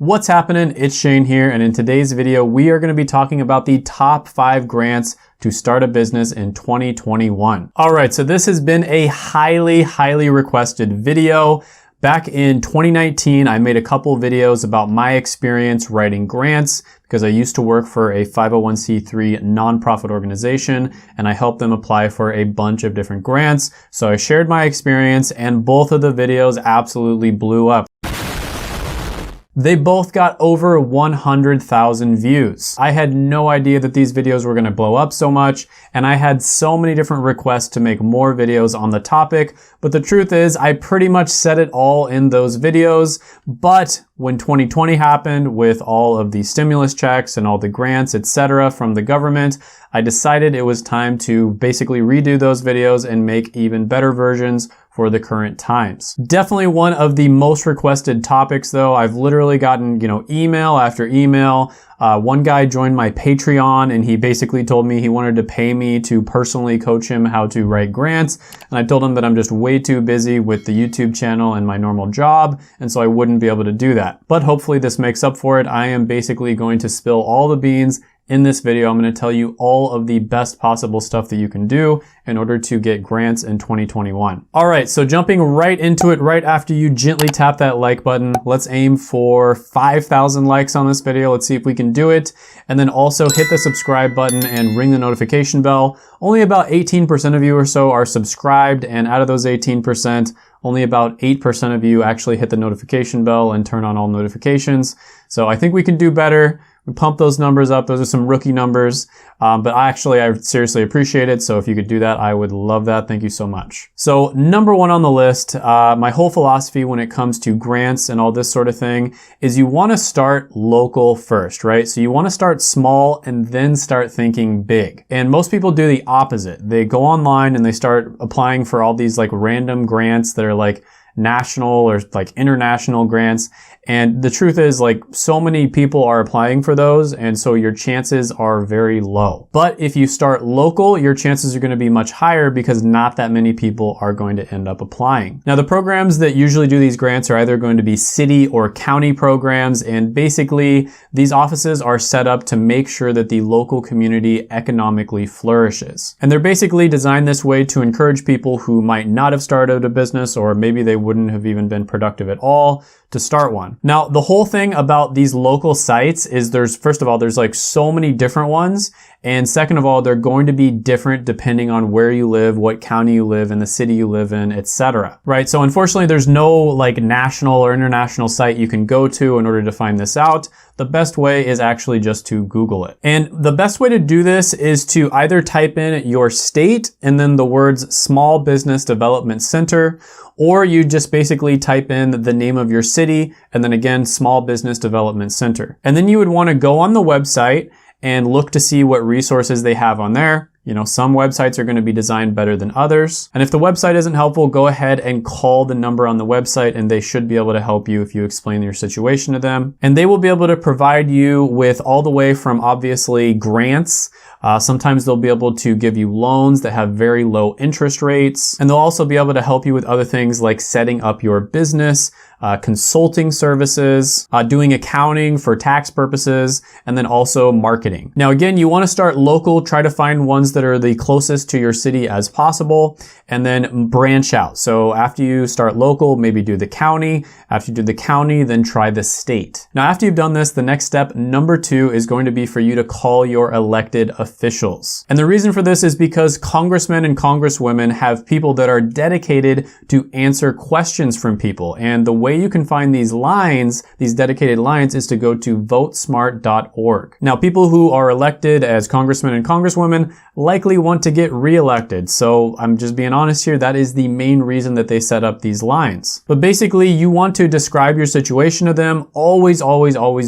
What's happening? It's Shane here, and in today's video, we are going to be talking about the top 5 grants to start a business in 2021. All right, so this has been a highly requested video. Back in 2019, I made a couple videos about my experience writing grants because I used to work for a 501c3 nonprofit organization and I helped them apply for a bunch of different grants. So I shared my experience and both of the videos absolutely blew up. They both got over 100,000 views. I had no idea that these videos were gonna blow up so much, and I had so many different requests to make more videos on the topic, but the truth is, I pretty much said it all in those videos, but when 2020 happened with all of the stimulus checks and all the grants, etc. from the government, I decided it was time to basically redo those videos and make even better versions for the current times. Definitely one of the most requested topics though. I've literally gotten, email after email. One guy joined my Patreon and he basically told me he wanted to pay me to personally coach him how to write grants. And I told him that I'm just way too busy with the YouTube channel and my normal job, and so I wouldn't be able to do that. But hopefully this makes up for it. I am basically going to spill all the beans in this video. I'm going to tell you all of the best possible stuff that you can do in order to get grants in 2021. All right, so jumping right into it, right after you gently tap that like button, let's aim for 5,000 likes on this video. Let's see if we can do it. And then also hit the subscribe button and ring the notification bell. Only about 18% of you or so are subscribed, and out of those 18%, only about 8% of you actually hit the notification bell and turn on all notifications. So I think we can do better. We pump those numbers up. Those are some rookie numbers, but I seriously appreciate it. So if you could do that, I would love that. Thank you so much. So number 1 on the list, my whole philosophy when it comes to grants and all this sort of thing is you want to start local first, right? So you want to start small and then start thinking big. And most people do the opposite. They go online and they start applying for all these like random grants that are like national or like international grants. And the truth is, like, so many people are applying for those, and so your chances are very low. But if you start local, your chances are going to be much higher because not that many people are going to end up applying. Now, the programs that usually do these grants are either going to be city or county programs, and basically these offices are set up to make sure that the local community economically flourishes. And they're basically designed this way to encourage people who might not have started a business, or maybe they wouldn't have even been productive at all, to start one. Now, the whole thing about these local sites is first of all, there's like so many different ones. And second of all, they're going to be different depending on where you live, what county you live in, the city you live in, etc. Right? So unfortunately, there's no like national or international site you can go to in order to find this out. The best way is actually just to Google it. And the best way to do this is to either type in your state and then the words Small Business Development Center, or you just basically type in the name of your city and then again, Small Business Development Center. And then you would want to go on the website and look to see what resources they have on there. Some websites are going to be designed better than others. And if the website isn't helpful, go ahead and call the number on the website and they should be able to help you if you explain your situation to them. And they will be able to provide you with all the way from obviously grants. Sometimes they'll be able to give you loans that have very low interest rates. And they'll also be able to help you with other things like setting up your business, consulting services, doing accounting for tax purposes, and then also marketing. Now again, you want to start local, try to find ones that are the closest to your city as possible, and then branch out. So after you start local, maybe do the county. After you do the county, then try the state. Now after you've done this, the next step, number 2, is going to be for you to call your elected officials. And the reason for this is because congressmen and congresswomen have people that are dedicated to answer questions from people. And the way you can find these lines, these dedicated lines, is to go to votesmart.org. Now, people who are elected as congressmen and congresswomen likely want to get reelected. So I'm just being honest here, that is the main reason that they set up these lines. But basically, you want to describe your situation to them. Always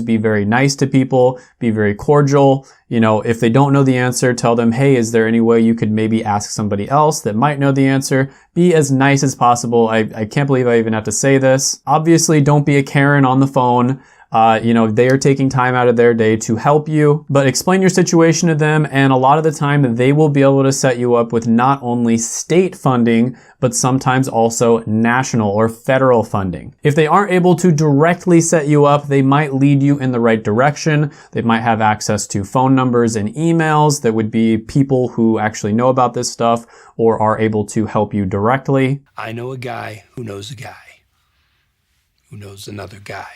be very nice to people, be very cordial. If they don't know the answer, tell them, hey, is there any way you could maybe ask somebody else that might know the answer? Be as nice as possible. I can't believe I even have to say this. Obviously, don't be a Karen on the phone. They are taking time out of their day to help you, but explain your situation to them, and a lot of the time they will be able to set you up with not only state funding, but sometimes also national or federal funding. If they aren't able to directly set you up, they might lead you in the right direction. They might have access to phone numbers and emails that would be people who actually know about this stuff or are able to help you directly. I know a guy who knows a guy who knows another guy.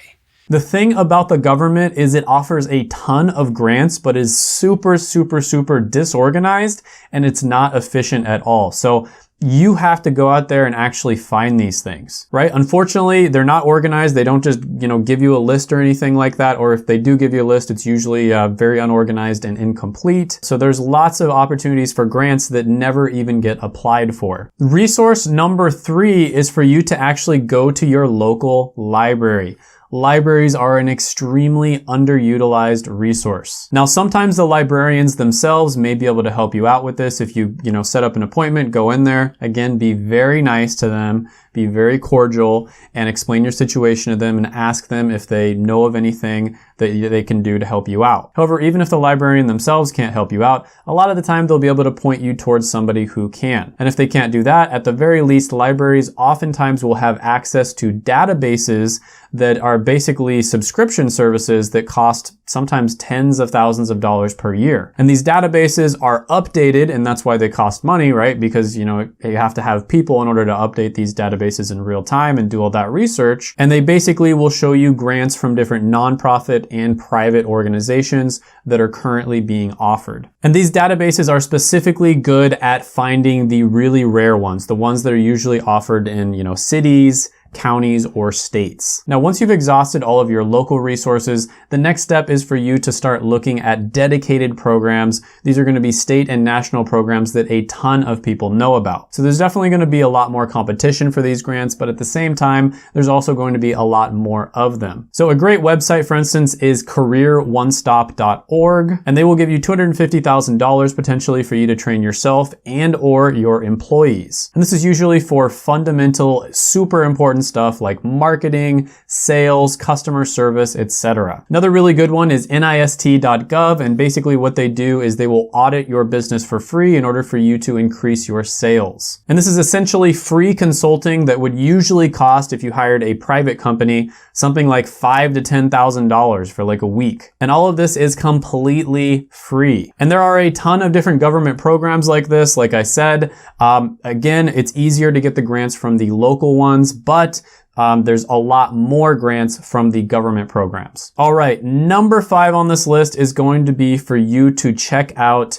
The thing about the government is it offers a ton of grants, but is super, super, super disorganized, and it's not efficient at all. So you have to go out there and actually find these things, right? Unfortunately, they're not organized. They don't just, give you a list or anything like that. Or if they do give you a list, it's usually very unorganized and incomplete. So there's lots of opportunities for grants that never even get applied for. Resource number 3 is for you to actually go to your local library. Libraries are an extremely underutilized resource. Now, sometimes the librarians themselves may be able to help you out with this. If you, set up an appointment, go in there. Again, be very nice to them, be very cordial, and explain your situation to them and ask them if they know of anything that they can do to help you out. However, even if the librarian themselves can't help you out, a lot of the time they'll be able to point you towards somebody who can. And if they can't do that, at the very least, libraries oftentimes will have access to databases that are basically subscription services that cost sometimes tens of thousands of dollars per year. And these databases are updated, and that's why they cost money, right? Because, you have to have people in order to update these databases in real time and do all that research. And they basically will show you grants from different nonprofit and private organizations that are currently being offered. And these databases are specifically good at finding the really rare ones, the ones that are usually offered in, cities, counties, or states. Now, once you've exhausted all of your local resources, the next step is for you to start looking at dedicated programs. These are going to be state and national programs that a ton of people know about. So there's definitely going to be a lot more competition for these grants, but at the same time, there's also going to be a lot more of them. So a great website, for instance, is careeronestop.org, and they will give you $250,000 potentially for you to train yourself and or your employees. And this is usually for fundamental, super important stuff like marketing, sales, customer service, etc. Another really good one is NIST.gov, and basically what they do is they will audit your business for free in order for you to increase your sales. And this is essentially free consulting that would usually cost, if you hired a private company, something like $5,000 to $10,000 for like a week. And all of this is completely free. And there are a ton of different government programs like this. Like I said, again, it's easier to get the grants from the local ones, but there's a lot more grants from the government programs. All right, number 5 on this list is going to be for you to check out,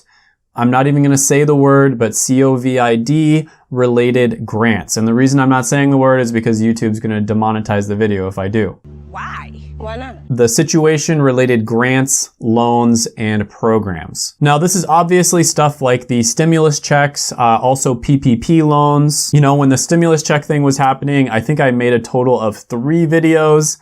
I'm not even going to say the word, but COVID related grants. And the reason I'm not saying the word is because YouTube's going to demonetize the video if I do. Why? Why not? The situation related grants, loans, and programs. Now, this is obviously stuff like the stimulus checks, also PPP loans. When the stimulus check thing was happening, I think I made a total of 3 videos.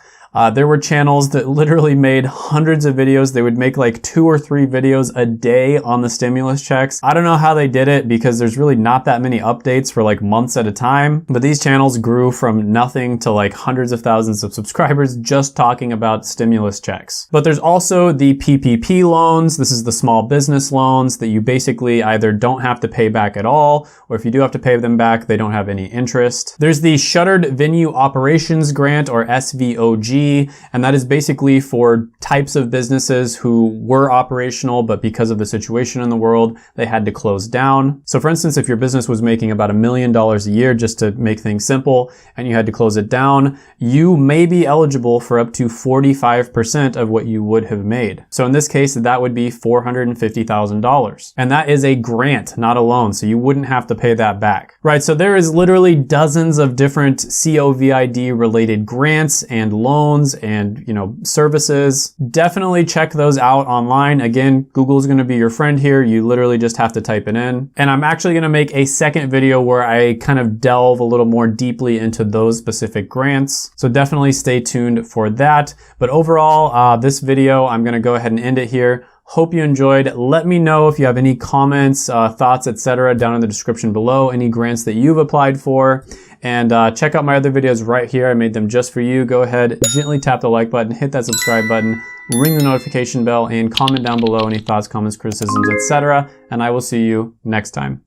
There were channels that literally made hundreds of videos. They would make like 2 or 3 videos a day on the stimulus checks. I don't know how they did it because there's really not that many updates for like months at a time. But these channels grew from nothing to like hundreds of thousands of subscribers just talking about stimulus checks. But there's also the PPP loans. This is the small business loans that you basically either don't have to pay back at all, or if you do have to pay them back, they don't have any interest. There's the Shuttered Venue Operations Grant, or SVOG. And that is basically for types of businesses who were operational, but because of the situation in the world, they had to close down. So for instance, if your business was making about $1 million a year, just to make things simple, and you had to close it down, you may be eligible for up to 45% of what you would have made. So in this case, that would be $450,000. And that is a grant, not a loan. So you wouldn't have to pay that back. Right, so there is literally dozens of different COVID related grants and loans and, services. Definitely check those out online. Again, Google's going to be your friend here. You literally just have to type it in. And I'm actually going to make a second video where I kind of delve a little more deeply into those specific grants. So definitely stay tuned for that. But overall, this video, I'm going to go ahead and end it here. Hope you enjoyed. Let me know if you have any comments, thoughts, etc. down in the description below, any grants that you've applied for. And check out my other videos right here. I made them just for you. Go ahead, gently tap the like button, hit that subscribe button, ring the notification bell, and comment down below any thoughts, comments, criticisms, etc. And I will see you next time.